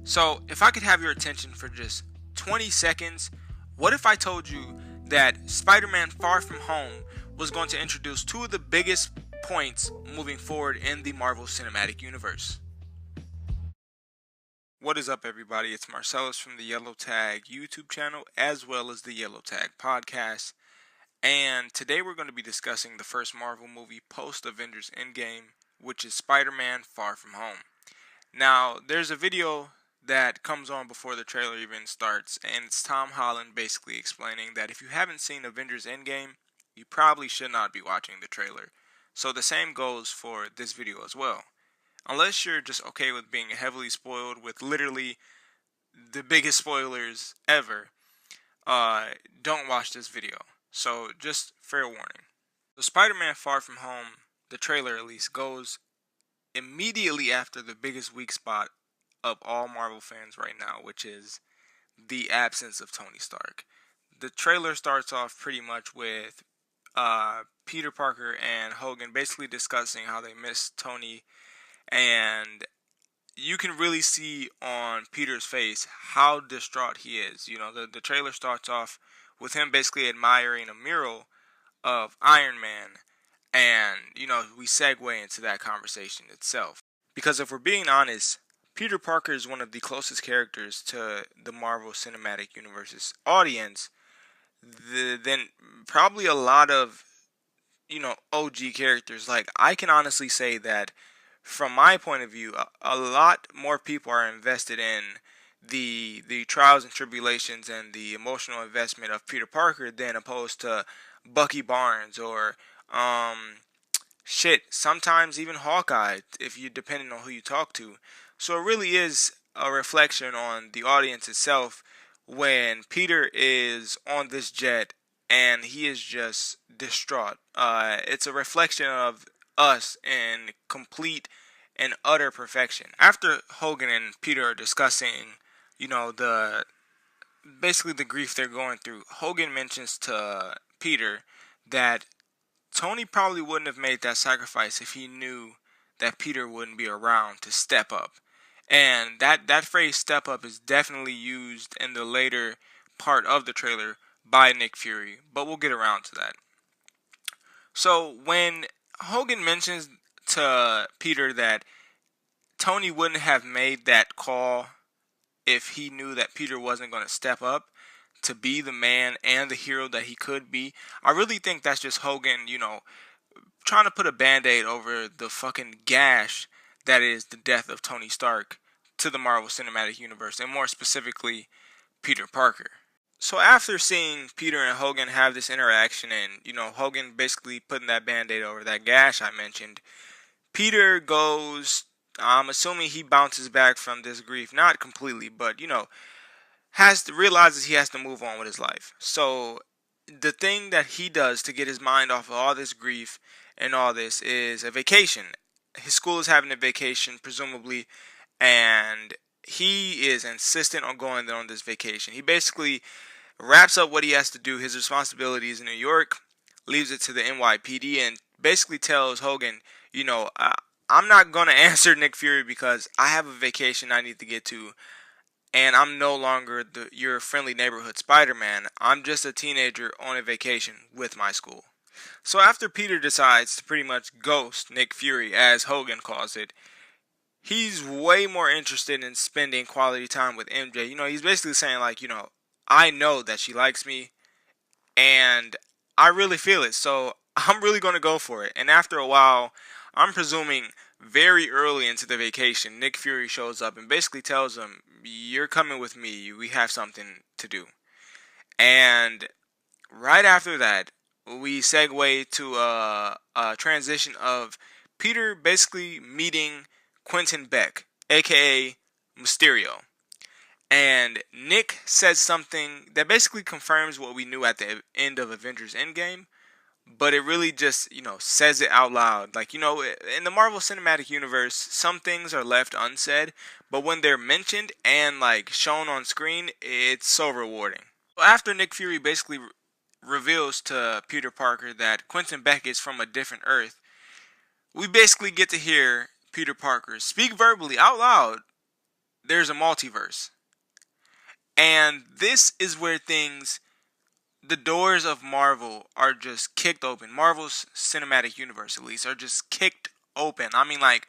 So, if I could have your attention for just 20 seconds, what if I told you that Spider-Man Far From Home was going to introduce two of the biggest points moving forward in the Marvel Cinematic Universe? What is up, everybody? It's Marcellus from the Yellow Tag YouTube channel as well as the Yellow Tag podcast. And today we're going to be discussing the first Marvel movie post Avengers Endgame, which is Spider-Man Far From Home. Now, there's a video that comes on before the trailer even starts, and it's Tom Holland basically explaining that if you haven't seen Avengers Endgame, you probably should not be watching the trailer. So the same goes for this video as well. Unless you're just okay with being heavily spoiled with literally the biggest spoilers ever, don't watch this video. So just fair warning. So Spider-Man Far From Home, the trailer at least, goes immediately after the biggest weak spot of all Marvel fans right now, which is the absence of Tony Stark. The trailer starts off pretty much with Peter Parker and Hogan basically discussing how they miss Tony, and you can really see on Peter's face how distraught he is. You know, the trailer starts off with him basically admiring a mural of Iron Man, and, you know, we segue into that conversation itself. Because if we're being honest, Peter Parker is one of the closest characters to the Marvel Cinematic Universe's audience than probably a lot of, OG characters. Like, I can honestly say that from my point of view, a lot more people are invested in the trials and tribulations and the emotional investment of Peter Parker than opposed to Bucky Barnes or sometimes even Hawkeye, if you depending on who you talk to. So it really is a reflection on the audience itself when Peter is on this jet and he is just distraught. It's a reflection of us in complete and utter perfection. After Hogan and Peter are discussing, basically the grief they're going through, Hogan mentions to Peter that Tony probably wouldn't have made that sacrifice if he knew that Peter wouldn't be around to step up. And that phrase "step up" is definitely used in the later part of the trailer by Nick Fury, but we'll get around to that. So when Hogan mentions to Peter that Tony wouldn't have made that call if he knew that Peter wasn't going to step up to be the man and the hero that he could be, I really think that's just Hogan, trying to put a band-aid over the fucking gash that is the death of Tony Stark to the Marvel Cinematic Universe, and more specifically, Peter Parker. So after seeing Peter and Hogan have this interaction and, Hogan basically putting that band-aid over that gash I mentioned, Peter goes, I'm assuming he bounces back from this grief, not completely, but, realizes he has to move on with his life. So the thing that he does to get his mind off of all this grief and all this is a vacation. His school is having a vacation, presumably, and he is insistent on going there on this vacation. He basically wraps up what he has to do, his responsibilities in New York, leaves it to the NYPD, and basically tells Hogan, I'm not going to answer Nick Fury because I have a vacation I need to get to, and I'm no longer your friendly neighborhood Spider-Man. I'm just a teenager on a vacation with my school. So after Peter decides to pretty much ghost Nick Fury, as Hogan calls it, he's way more interested in spending quality time with MJ. He's basically saying, like, I know that she likes me, and I really feel it, so I'm really going to go for it. And after a while, I'm presuming very early into the vacation, Nick Fury shows up and basically tells him, you're coming with me, we have something to do. And right after that, we segue to a transition of Peter basically meeting Quentin Beck, aka Mysterio. And Nick says something that basically confirms what we knew at the end of Avengers Endgame, but it really just, says it out loud. Like, in the Marvel Cinematic Universe, some things are left unsaid, but when they're mentioned and, like, shown on screen, it's so rewarding. After Nick Fury basically reveals to Peter Parker that Quentin Beck is from a different Earth, we basically get to hear Peter Parker speak verbally out loud there's a multiverse. And this is where the doors of Marvel are just kicked open. Marvel's cinematic universe, at least, are just kicked open. I mean, like,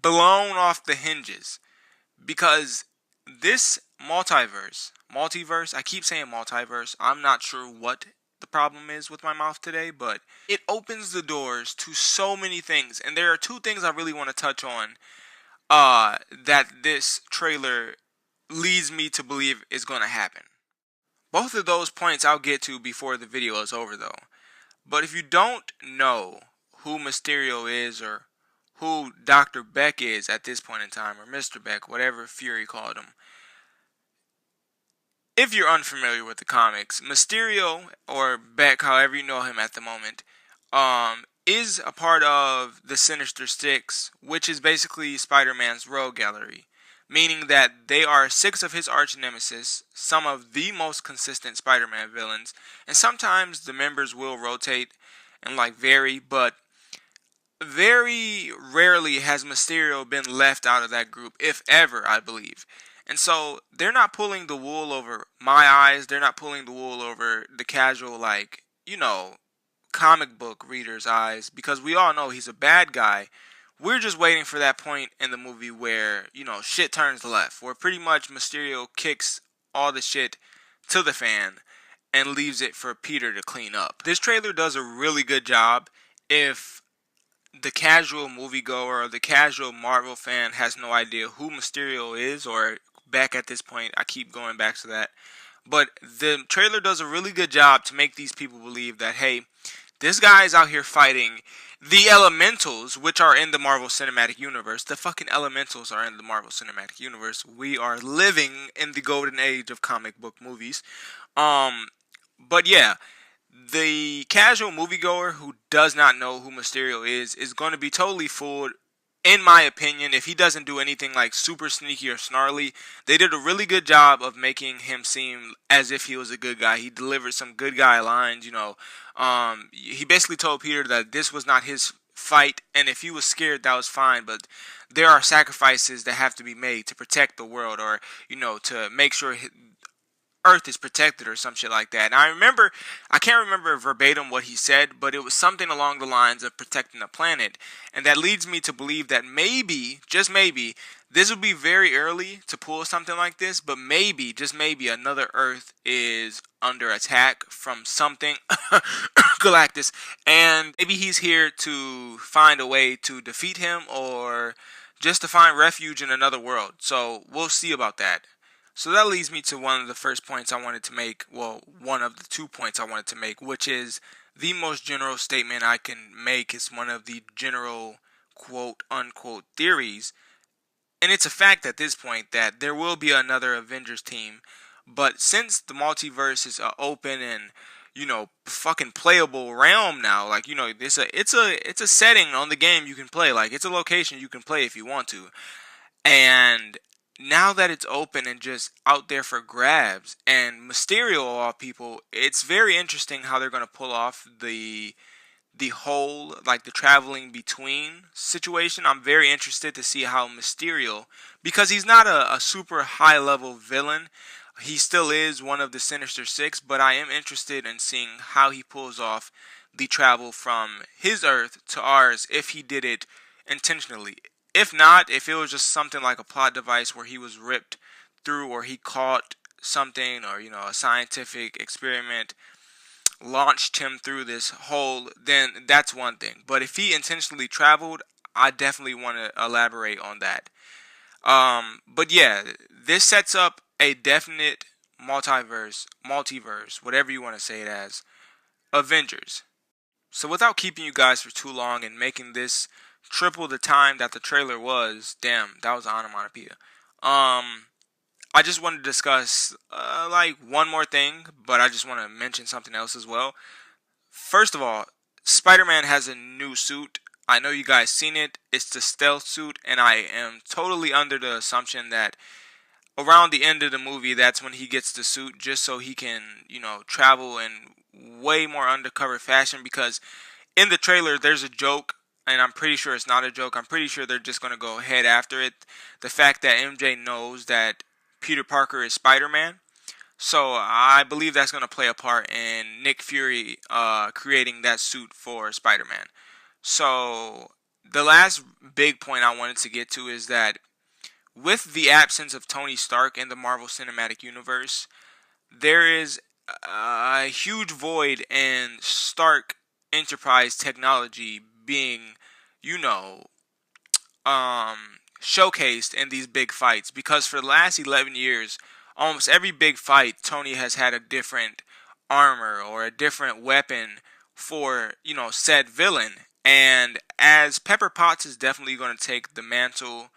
blown off the hinges. Because this multiverse, I keep saying multiverse. I'm not sure what the problem is with my mouth today, but it opens the doors to so many things. And there are two things I really want to touch on that this trailer leads me to believe is going to happen. Both of those points I'll get to before the video is over, though. But if you don't know who Mysterio is, or who Dr. Beck is at this point in time, or Mr. Beck, whatever Fury called him, if you're unfamiliar with the comics, Mysterio, or Beck, however you know him at the moment, is a part of the Sinister Six, which is basically Spider-Man's rogue gallery. Meaning that they are 6 of his arch nemesis, some of the most consistent Spider-Man villains, and sometimes the members will rotate and like vary, but very rarely has Mysterio been left out of that group, if ever, I believe. And so they're not pulling the wool over my eyes, they're not pulling the wool over the casual, like, comic book reader's eyes, because we all know he's a bad guy. We're just waiting for that point in the movie where, shit turns left. Where pretty much Mysterio kicks all the shit to the fan and leaves it for Peter to clean up. This trailer does a really good job. If the casual moviegoer or the casual Marvel fan has no idea who Mysterio is, or back at this point, I keep going back to that. But the trailer does a really good job to make these people believe that, hey, this guy is out here fighting the elementals, which are in the Marvel Cinematic Universe. The fucking elementals are in the Marvel Cinematic Universe. We are living in the golden age of comic book movies. But yeah, the casual moviegoer who does not know who Mysterio is going to be totally fooled. In my opinion, if he doesn't do anything like super sneaky or snarly. They did a really good job of making him seem as if he was a good guy. He delivered some good guy lines, He basically told Peter that this was not his fight, and if he was scared, that was fine, but there are sacrifices that have to be made to protect the world, or, to make sure Earth is protected or some shit like that. And I can't remember verbatim what he said, but it was something along the lines of protecting the planet. And that leads me to believe that maybe, just maybe, this would be very early to pull something like this, but maybe, just maybe, another Earth is under attack from something, Galactus, and maybe he's here to find a way to defeat him, or just to find refuge in another world. So we'll see about that. So that leads me to one of the first points I wanted to make, well, one of the 2 points I wanted to make, which is the most general statement I can make. It's one of the general quote-unquote theories, and it's a fact at this point that there will be another Avengers team, but since the multiverse is open and, fucking playable realm now, like, it's a setting on the game you can play, like, it's a location you can play if you want to, and now that it's open and just out there for grabs, and Mysterio of all people, it's very interesting how they're going to pull off the whole, like, the traveling between situation. I'm very interested to see how Mysterio, because he's not a super high level villain, he still is one of the Sinister Six, but I am interested in seeing how he pulls off the travel from his Earth to ours, if he did it intentionally. If not, if it was just something like a plot device where he was ripped through, or he caught something, or, a scientific experiment launched him through this hole, then that's one thing. But if he intentionally traveled, I definitely want to elaborate on that. But yeah, this sets up a definite multiverse, whatever you want to say it as, Avengers. So without keeping you guys for too long and making this triple the time that the trailer was, damn, that was an onomatopoeia. I just want to discuss one more thing, but I just want to mention something else as well. First of all, Spider-Man has a new suit. I know you guys seen it. It's the stealth suit, and I am totally under the assumption that around the end of the movie, that's when he gets the suit, just so he can, travel in way more undercover fashion, because in the trailer, there's a joke and I'm pretty sure it's not a joke. I'm pretty sure they're just going to go head after it. The fact that MJ knows that Peter Parker is Spider-Man. So I believe that's going to play a part in Nick Fury creating that suit for Spider-Man. So the last big point I wanted to get to is that with the absence of Tony Stark in the Marvel Cinematic Universe, there is a huge void in Stark Enterprise technology being, you know, showcased in these big fights, because for the last 11 years, almost every big fight, Tony has had a different armor or a different weapon for, said villain. And as Pepper Potts is definitely going to take the mantle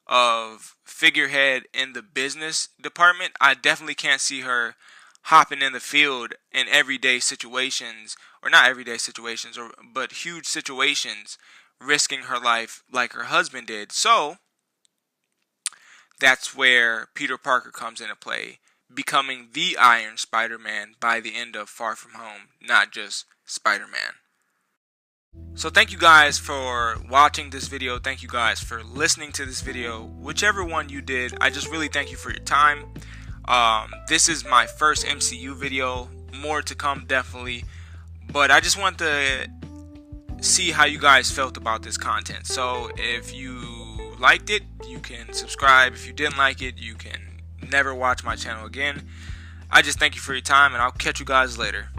of figurehead in the business department, I definitely can't see her hopping in the field in everyday situations, or not everyday situations, but huge situations, risking her life like her husband did. So that's where Peter Parker comes into play, becoming the Iron Spider-Man by the end of Far From Home, not just Spider-Man. So thank you guys for watching this video. Thank you guys for listening to this video. Whichever one you did, I just really thank you for your time. This is my first MCU video. More to come, definitely. But I just want to see how you guys felt about this content. So if you liked it, you can subscribe. If you didn't like it, you can never watch my channel again. I just thank you for your time, and I'll catch you guys later.